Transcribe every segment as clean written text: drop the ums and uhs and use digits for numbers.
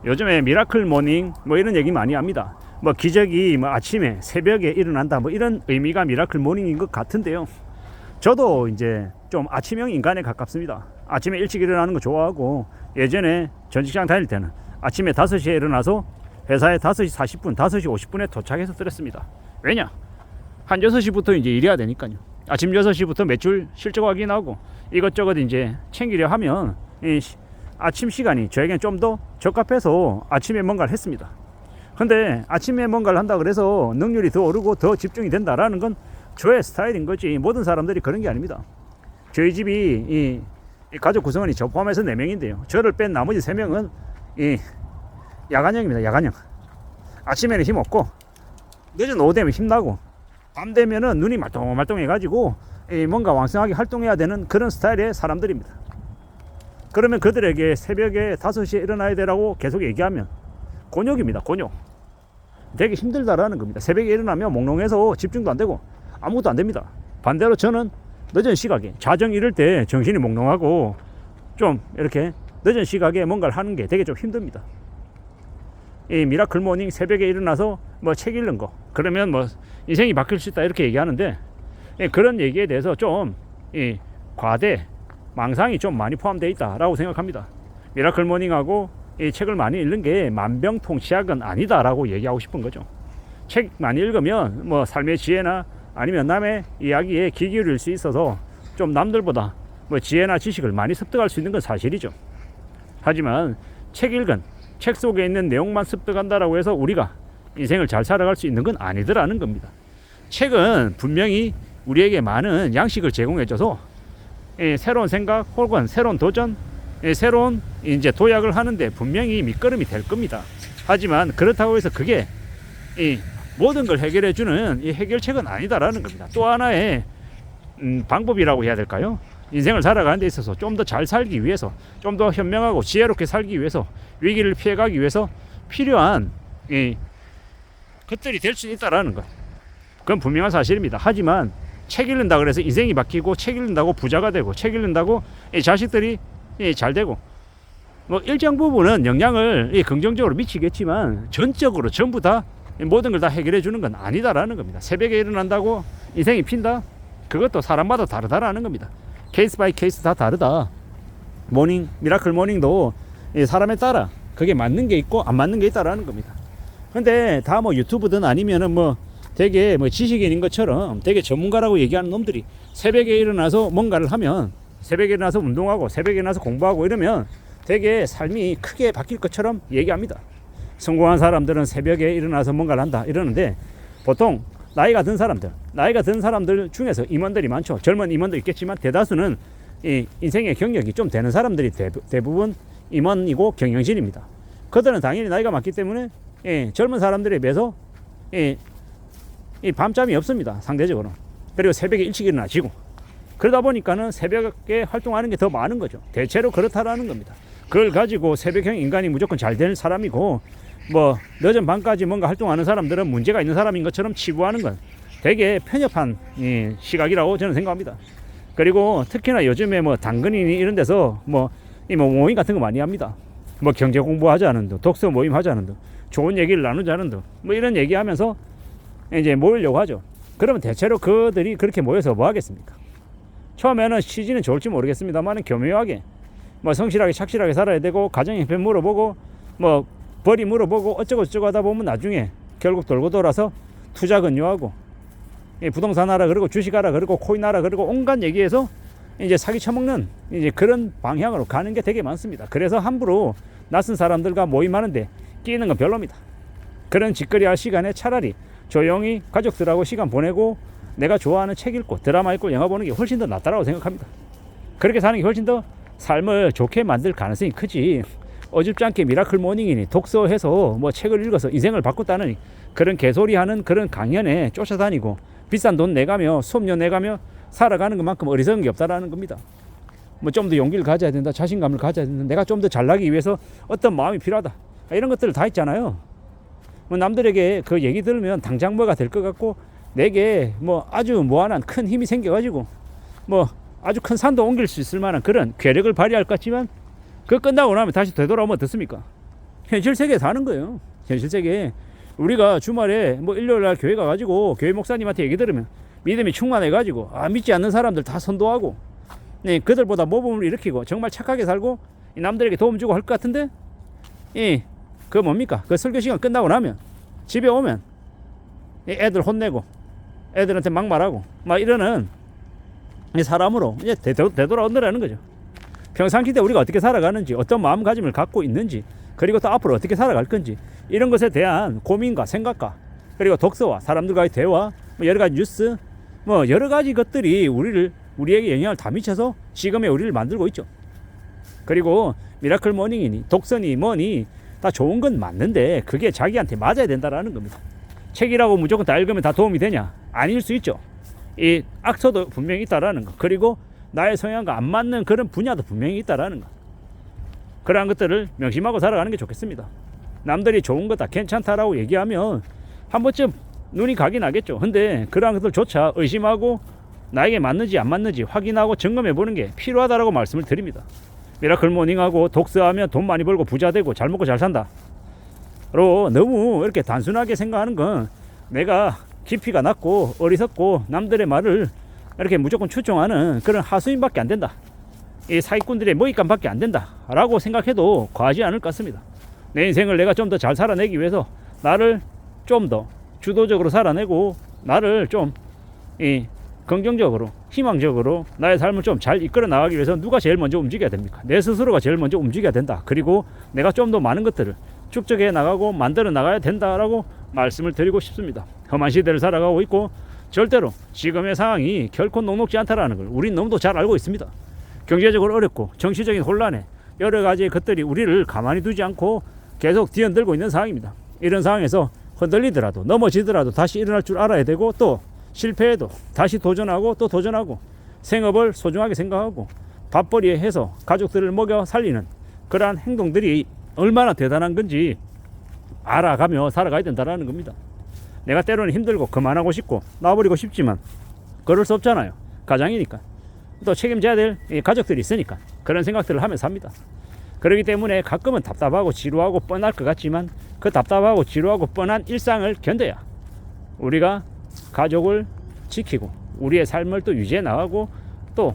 요즘에 미라클 모닝 뭐 이런 얘기 많이 합니다. 뭐 기적이 뭐 아침에 새벽에 일어난다 뭐 이런 의미가 미라클 모닝인 것 같은데요. 저도 이제 좀 아침형 인간에 가깝습니다. 아침에 일찍 일어나는 거 좋아하고, 예전에 전 직장 다닐 때는 아침에 5시에 일어나서 회사에 5시 40분, 5시 50분에 도착해서 들었습니다. 왜냐? 한 6시부터 이제 일해야 되니까요. 아침 6시부터 매출 실적 확인하고 이것저것 이제 챙기려 하면 이 아침 시간이 저에겐 좀 더 적합해서 아침에 뭔가를 했습니다. 근데 아침에 뭔가를 한다 그래서 능률이 더 오르고 더 집중이 된다라는 건 저의 스타일인 거지, 모든 사람들이 그런 게 아닙니다. 저희 집이 이 가족 구성원이 저 포함해서 4명인데요. 저를 뺀 나머지 3명은 이 야간형입니다. 야간형. 아침에는 힘 없고 늦은 오후 되면 힘나고 밤 되면은 눈이 말똥말똥해 가지고 뭔가 왕성하게 활동해야 되는 그런 스타일의 사람들입니다. 그러면 그들에게 새벽에 5시에 일어나야 되라고 계속 얘기하면 곤욕입니다. 곤욕. 되게 힘들다라는 겁니다. 새벽에 일어나면 몽롱해서 집중도 안 되고 아무것도 안 됩니다. 반대로 저는 늦은 시각에 자정 이럴 때 정신이 몽롱하고 좀 이렇게 늦은 시각에 뭔가를 하는 게 되게 좀 힘듭니다. 이 미라클 모닝 새벽에 일어나서 뭐 책 읽는 거, 그러면 뭐 인생이 바뀔 수 있다 이렇게 얘기하는데, 그런 얘기에 대해서 좀 과대 망상이 좀 많이 포함되어 있다라고 생각합니다. 미라클 모닝하고 이 책을 많이 읽는 게 만병통치약은 아니다라고 얘기하고 싶은 거죠. 책 많이 읽으면 뭐 삶의 지혜나 아니면 남의 이야기에 귀 기울일 수 있어서 좀 남들보다 뭐 지혜나 지식을 많이 습득할 수 있는 건 사실이죠. 하지만 책 속에 있는 내용만 습득한다라고 해서 우리가 인생을 잘 살아갈 수 있는 건 아니더라는 겁니다. 책은 분명히 우리에게 많은 양식을 제공해줘서 새로운 생각 혹은 새로운 도전, 새로운 이제 도약을 하는데 분명히 밑거름이 될 겁니다. 하지만 그렇다고 해서 그게 이 모든 걸 해결해주는 이 해결책은 아니다라는 겁니다. 또 하나의 방법이라고 해야 될까요? 인생을 살아가는 데 있어서 좀 더 잘 살기 위해서, 좀 더 현명하고 지혜롭게 살기 위해서, 위기를 피해가기 위해서 필요한 것들이 될 수 있다라는 것, 그건 분명한 사실입니다. 하지만 책 읽는다 그래서 인생이 바뀌고, 책 읽는다고 부자가 되고, 책 읽는다고 자식들이 잘 되고, 뭐 일정 부분은 영향을 긍정적으로 미치겠지만 전적으로 전부 다 모든 걸 다 해결해 주는 건 아니다라는 겁니다. 새벽에 일어난다고 인생이 핀다? 그것도 사람마다 다르다라는 겁니다. 케이스 바이 케이스 다 다르다. 미라클 모닝도 사람에 따라 그게 맞는 게 있고 안 맞는 게 있다라는 겁니다. 근데 다 뭐 유튜브든 아니면은 뭐 되게 뭐 지식인인 것처럼 되게 전문가라고 얘기하는 놈들이 새벽에 일어나서 뭔가를 하면, 새벽에 일어나서 운동하고 새벽에 일어나서 공부하고 이러면 되게 삶이 크게 바뀔 것처럼 얘기합니다. 성공한 사람들은 새벽에 일어나서 뭔가를 한다 이러는데, 보통 나이가 든 사람들 중에서 임원들이 많죠. 젊은 임원도 있겠지만 대다수는 이 인생의 경력이 좀 되는 사람들이 대부분 임원이고 경영진입니다. 그들은 당연히 나이가 많기 때문에 젊은 사람들에 비해서 밤잠이 없습니다. 상대적으로. 그리고 새벽에 일찍 일어나시고, 그러다 보니까는 새벽에 활동하는 게 더 많은 거죠. 대체로 그렇다라는 겁니다. 그걸 가지고 새벽형 인간이 무조건 잘 되는 사람이고, 뭐 늦은 밤까지 뭔가 활동하는 사람들은 문제가 있는 사람인 것처럼 치부하는 건 되게 편협한 시각이라고 저는 생각합니다. 그리고 특히나 요즘에 뭐 당근이니 이런 데서 뭐 모임 같은 거 많이 합니다. 뭐 경제 공부하자는 등, 독서 모임 하자는 등, 좋은 얘기를 나누자는 등, 뭐 이런 얘기하면서 이제 모이려고 하죠. 그러면 대체로 그들이 그렇게 모여서 뭐 하겠습니까? 처음에는 취지는 좋을지 모르겠습니다만 교묘하게 뭐 성실하게 착실하게 살아야 되고, 가정 형편 물어보고, 뭐 벌이 물어보고 어쩌고 저쩌고 하다 보면 나중에 결국 돌고 돌아서 투자 권유하고 부동산 하라 그러고 주식 하라 그러고 코인 하라 그러고 온갖 얘기해서 이제 사기 쳐먹는 이제 그런 방향으로 가는 게 되게 많습니다. 그래서 함부로 낯선 사람들과 모임하는데 끼는 건 별로입니다. 그런 짓거리 할 시간에 차라리 조용히 가족들하고 시간 보내고 내가 좋아하는 책 읽고 드라마 읽고 영화 보는 게 훨씬 더 낫다라고 생각합니다. 그렇게 사는 게 훨씬 더 삶을 좋게 만들 가능성이 크지, 어줍지 않게 미라클 모닝이니 독서해서 뭐 책을 읽어서 인생을 바꿨다는 그런 개소리하는 그런 강연에 쫓아다니고 비싼 돈 내가며 수업료 내가며 살아가는 것만큼 어리석은 게 없다라는 겁니다. 뭐 좀 더 용기를 가져야 된다, 자신감을 가져야 된다, 내가 좀 더 잘나기 위해서 어떤 마음이 필요하다, 이런 것들을 다 있잖아요. 뭐 남들에게 그 얘기 들으면 당장 뭐가 될 것 같고, 내게 뭐 아주 무한한 큰 힘이 생겨가지고 뭐 아주 큰 산도 옮길 수 있을 만한 그런 괴력을 발휘할 것 같지만, 그거 끝나고 나면 다시 되돌아오면 어떻습니까? 현실 세계에 사는 거예요. 현실 세계에. 우리가 주말에 뭐 일요일날 교회 가가지고 교회 목사님한테 얘기 들으면 믿음이 충만해가지고 믿지 않는 사람들 다 선도하고 네, 그들보다 모범을 일으키고 정말 착하게 살고 남들에게 도움 주고 할 것 같은데 그 뭡니까? 그 설교 시간 끝나고 나면 집에 오면 애들 혼내고 애들한테 막말하고 막 이러는 사람으로 이제 되돌아온다라는 거죠. 평상시 때 우리가 어떻게 살아가는지, 어떤 마음가짐을 갖고 있는지, 그리고 또 앞으로 어떻게 살아갈 건지, 이런 것에 대한 고민과 생각과, 그리고 독서와 사람들과의 대화, 여러 가지 뉴스, 여러 가지 것들이 우리에게 영향을 다 미쳐서 지금의 우리를 만들고 있죠. 그리고 미라클 모닝이니 독서니 뭐니 다 좋은 건 맞는데 그게 자기한테 맞아야 된다라는 겁니다. 책이라고 무조건 다 읽으면 다 도움이 되냐? 아닐 수 있죠. 이 악서도 분명히 있다라는 거, 그리고 나의 성향과 안 맞는 그런 분야도 분명히 있다라는 거, 그러한 것들을 명심하고 살아가는 게 좋겠습니다. 남들이 좋은 거다 괜찮다라고 얘기하면 한 번쯤 눈이 가긴 하겠죠. 근데 그러한 것들조차 의심하고 나에게 맞는지 안 맞는지 확인하고 점검해 보는 게 필요하다라고 말씀을 드립니다. 미라클 모닝하고 독서하면 돈 많이 벌고 부자 되고 잘 먹고 잘 산다 로 너무 이렇게 단순하게 생각하는 건 내가 깊이가 낮고 어리석고 남들의 말을 이렇게 무조건 추종하는 그런 하수인밖에 안 된다, 이 사기꾼들의 먹잇감밖에 안 된다 라고 생각해도 과하지 않을 것 같습니다. 내 인생을 내가 좀 더 잘 살아내기 위해서 나를 좀 더 주도적으로 살아내고 나를 좀 긍정적으로 희망적으로 나의 삶을 좀 잘 이끌어 나가기 위해서 누가 제일 먼저 움직여야 됩니까? 내 스스로가 제일 먼저 움직여야 된다. 그리고 내가 좀 더 많은 것들을 축적해 나가고 만들어 나가야 된다라고 말씀을 드리고 싶습니다. 험한 시대를 살아가고 있고 절대로 지금의 상황이 결코 녹록지 않다라는 걸 우린 너무도 잘 알고 있습니다. 경제적으로 어렵고 정치적인 혼란에 여러 가지의 것들이 우리를 가만히 두지 않고 계속 뒤흔들고 있는 상황입니다. 이런 상황에서 흔들리더라도 넘어지더라도 다시 일어날 줄 알아야 되고, 또 실패해도 다시 도전하고 또 도전하고 생업을 소중하게 생각하고 밥벌이에 해서 가족들을 먹여 살리는 그러한 행동들이 얼마나 대단한 건지 알아가며 살아가야 된다는 겁니다. 내가 때로는 힘들고 그만하고 싶고 놔버리고 싶지만 그럴 수 없잖아요. 가장이니까 또 책임져야 될 가족들이 있으니까 그런 생각들을 하면서 삽니다. 그렇기 때문에 가끔은 답답하고 지루하고 뻔할 것 같지만 그 답답하고 지루하고 뻔한 일상을 견뎌야 우리가 가족을 지키고 우리의 삶을 또 유지해 나가고 또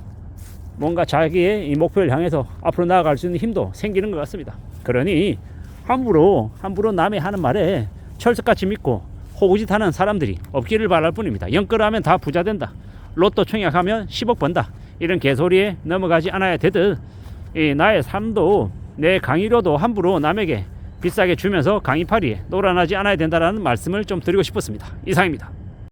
뭔가 자기의 이 목표를 향해서 앞으로 나아갈 수 있는 힘도 생기는 것 같습니다. 그러니 함부로 남의 하는 말에 철석같이 믿고 호구짓하는 사람들이 없기를 바랄 뿐입니다. 영끌하면 다 부자 된다, 로또 청약하면 10억 번다, 이런 개소리에 넘어가지 않아야 되듯 나의 삶도 내 강의료도 함부로 남에게 비싸게 주면서 강의파리에 놀아나지 않아야 된다는 말씀을 좀 드리고 싶었습니다. 이상입니다.